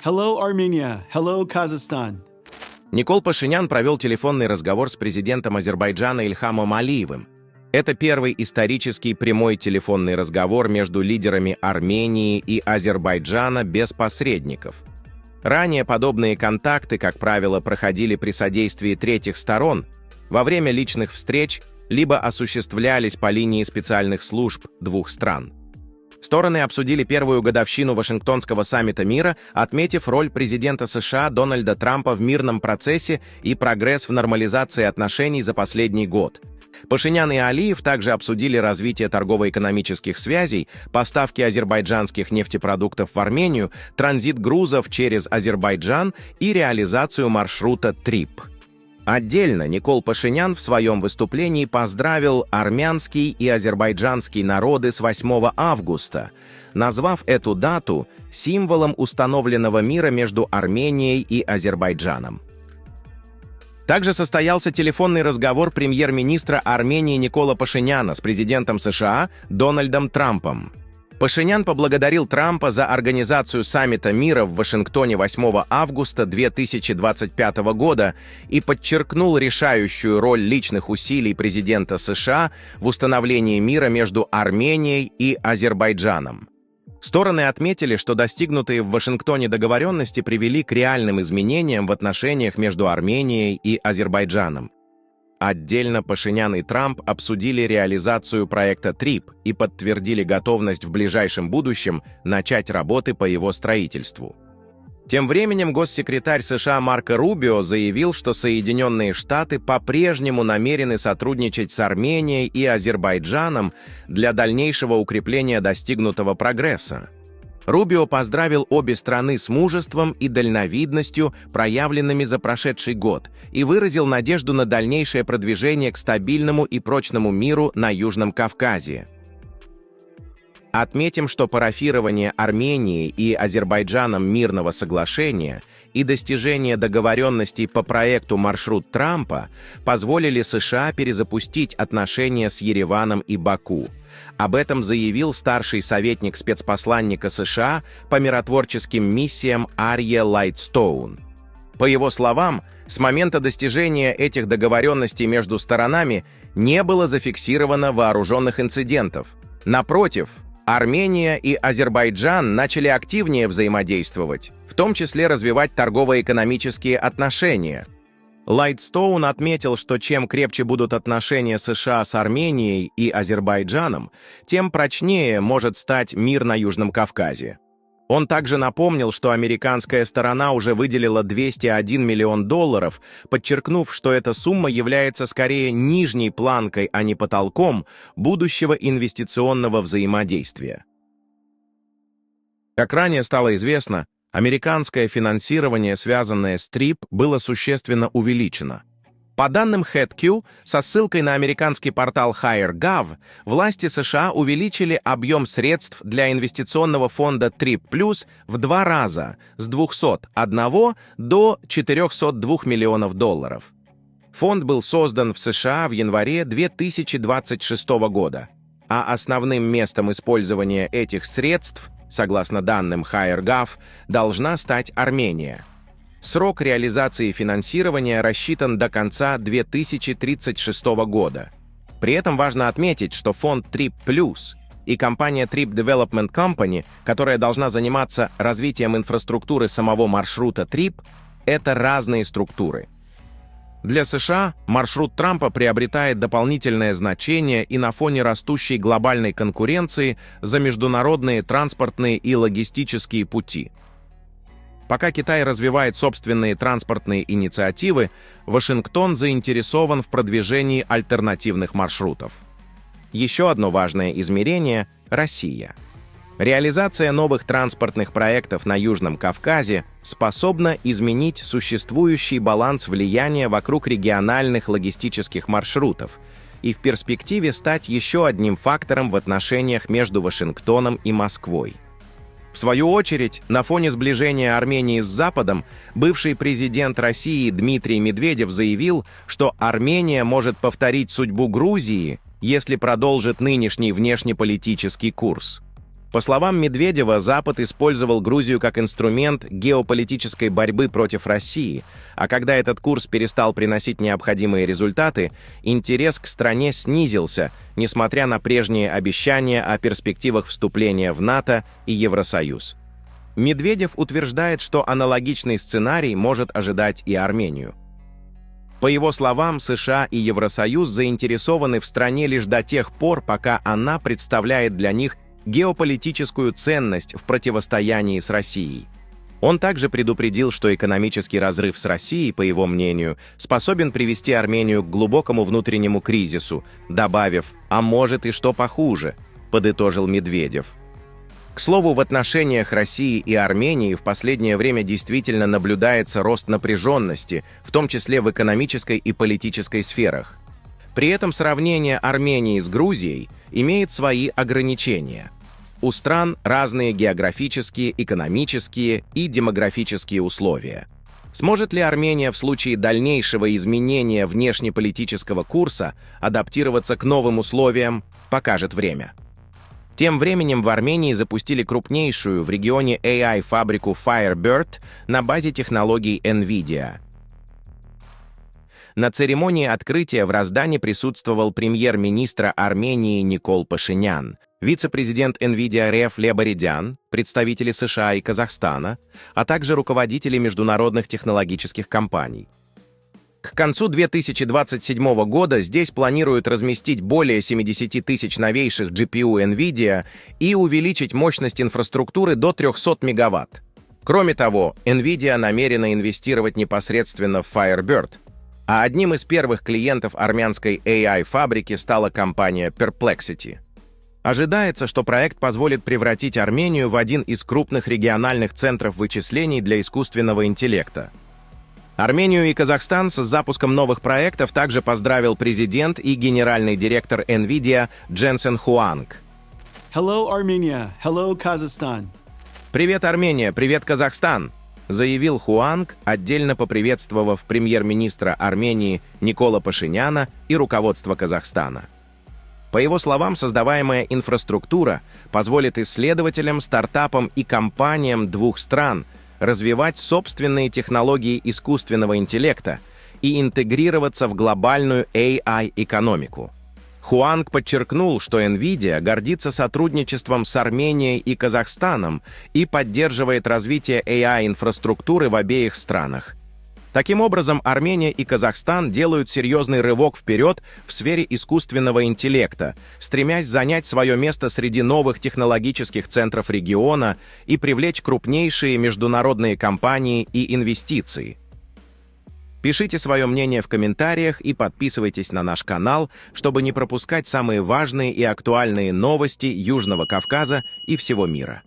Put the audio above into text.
Hello, Armenia. Hello, Kazakhstan. Никол Пашинян провел телефонный разговор с президентом Азербайджана Ильхамом Алиевым. Это первый исторический прямой телефонный разговор между лидерами Армении и Азербайджана без посредников. Ранее подобные контакты, как правило, проходили при содействии третьих сторон, во время личных встреч, либо осуществлялись по линии специальных служб двух стран. Стороны обсудили первую годовщину Вашингтонского саммита мира, отметив роль президента США Дональда Трампа в мирном процессе и прогресс в нормализации отношений за последний год. Пашинян и Алиев также обсудили развитие торгово-экономических связей, поставки азербайджанских нефтепродуктов в Армению, транзит грузов через Азербайджан и реализацию маршрута ТРИП. Отдельно Никол Пашинян в своем выступлении поздравил армянский и азербайджанский народы с 8 августа, назвав эту дату символом установленного мира между Арменией и Азербайджаном. Также состоялся телефонный разговор премьер-министра Армении Никола Пашиняна с президентом США Дональдом Трампом. Пашинян поблагодарил Трампа за организацию саммита мира в Вашингтоне 8 августа 2025 года и подчеркнул решающую роль личных усилий президента США в установлении мира между Арменией и Азербайджаном. Стороны отметили, что достигнутые в Вашингтоне договоренности привели к реальным изменениям в отношениях между Арменией и Азербайджаном. Отдельно Пашинян и Трамп обсудили реализацию проекта ТРИП и подтвердили готовность в ближайшем будущем начать работы по его строительству. Тем временем госсекретарь США Марко Рубио заявил, что Соединенные Штаты по-прежнему намерены сотрудничать с Арменией и Азербайджаном для дальнейшего укрепления достигнутого прогресса. Рубио поздравил обе страны с мужеством и дальновидностью, проявленными за прошедший год, и выразил надежду на дальнейшее продвижение к стабильному и прочному миру на Южном Кавказе. Отметим, что парафирование Арменией и Азербайджаном мирного соглашения и достижение договоренностей по проекту «Маршрут Трампа» позволили США перезапустить отношения с Ереваном и Баку. Об этом заявил старший советник спецпосланника США по миротворческим миссиям Арье Лайтстоун. По его словам, с момента достижения этих договоренностей между сторонами не было зафиксировано вооруженных инцидентов. Напротив, Армения и Азербайджан начали активнее взаимодействовать, в том числе развивать торгово-экономические отношения. Лайтстоун отметил, что чем крепче будут отношения США с Арменией и Азербайджаном, тем прочнее может стать мир на Южном Кавказе. Он также напомнил, что американская сторона уже выделила $201 миллион, подчеркнув, что эта сумма является скорее нижней планкой, а не потолком будущего инвестиционного взаимодействия. Как ранее стало известно, американское финансирование, связанное с ТРИП, было существенно увеличено. По данным HeadQ, со ссылкой на американский портал HireGov, власти США увеличили объем средств для инвестиционного фонда ТРИП+, в 2 раза, с $201 до $402 миллионов. Фонд был создан в США в январе 2026 года, а основным местом использования этих средств, согласно данным HireGov, должна стать Армения. Срок реализации финансирования рассчитан до конца 2036 года. При этом важно отметить, что фонд ТРИП+, и компания Trip Development Company, которая должна заниматься развитием инфраструктуры самого маршрута ТРИП, это разные структуры. Для США маршрут Трампа приобретает дополнительное значение и на фоне растущей глобальной конкуренции за международные транспортные и логистические пути. Пока Китай развивает собственные транспортные инициативы, Вашингтон заинтересован в продвижении альтернативных маршрутов. Еще одно важное измерение – Россия. Реализация новых транспортных проектов на Южном Кавказе способна изменить существующий баланс влияния вокруг региональных логистических маршрутов и в перспективе стать еще одним фактором в отношениях между Вашингтоном и Москвой. В свою очередь, на фоне сближения Армении с Западом, бывший президент России Дмитрий Медведев заявил, что Армения может повторить судьбу Грузии, если продолжит нынешний внешнеполитический курс. По словам Медведева, Запад использовал Грузию как инструмент геополитической борьбы против России, а когда этот курс перестал приносить необходимые результаты, интерес к стране снизился, несмотря на прежние обещания о перспективах вступления в НАТО и Евросоюз. Медведев утверждает, что аналогичный сценарий может ожидать и Армению. По его словам, США и Евросоюз заинтересованы в стране лишь до тех пор, пока она представляет для них геополитическую ценность в противостоянии с Россией. Он также предупредил, что экономический разрыв с Россией, по его мнению, способен привести Армению к глубокому внутреннему кризису, добавив «а может и что похуже», подытожил Медведев. К слову, в отношениях России и Армении в последнее время действительно наблюдается рост напряженности, в том числе в экономической и политической сферах. При этом сравнение Армении с Грузией имеет свои ограничения. У стран разные географические, экономические и демографические условия. Сможет ли Армения в случае дальнейшего изменения внешнеполитического курса адаптироваться к новым условиям, покажет время. Тем временем в Армении запустили крупнейшую в регионе AI-фабрику Firebird на базе технологий NVIDIA. На церемонии открытия в Раздане присутствовал премьер-министр Армении Никол Пашинян, вице-президент NVIDIA Реф Лебаридян, представители США и Казахстана, а также руководители международных технологических компаний. К концу 2027 года здесь планируют разместить более 70 тысяч новейших GPU NVIDIA и увеличить мощность инфраструктуры до 300 мегаватт. Кроме того, NVIDIA намерена инвестировать непосредственно в Firebird, а одним из первых клиентов армянской AI-фабрики стала компания Perplexity. Ожидается, что проект позволит превратить Армению в один из крупных региональных центров вычислений для искусственного интеллекта. Армению и Казахстан с запуском новых проектов также поздравил президент и генеральный директор NVIDIA Дженсен Хуанг. Hello, Armenia. Hello, Kazakhstan. «Привет, Армения! Привет, Казахстан!» заявил Хуанг, отдельно поприветствовав премьер-министра Армении Никола Пашиняна и руководство Казахстана. По его словам, создаваемая инфраструктура позволит исследователям, стартапам и компаниям двух стран развивать собственные технологии искусственного интеллекта и интегрироваться в глобальную AI-экономику. Хуанг подчеркнул, что NVIDIA гордится сотрудничеством с Арменией и Казахстаном и поддерживает развитие AI-инфраструктуры в обеих странах. Таким образом, Армения и Казахстан делают серьезный рывок вперед в сфере искусственного интеллекта, стремясь занять свое место среди новых технологических центров региона и привлечь крупнейшие международные компании и инвестиции. Пишите свое мнение в комментариях и подписывайтесь на наш канал, чтобы не пропускать самые важные и актуальные новости Южного Кавказа и всего мира.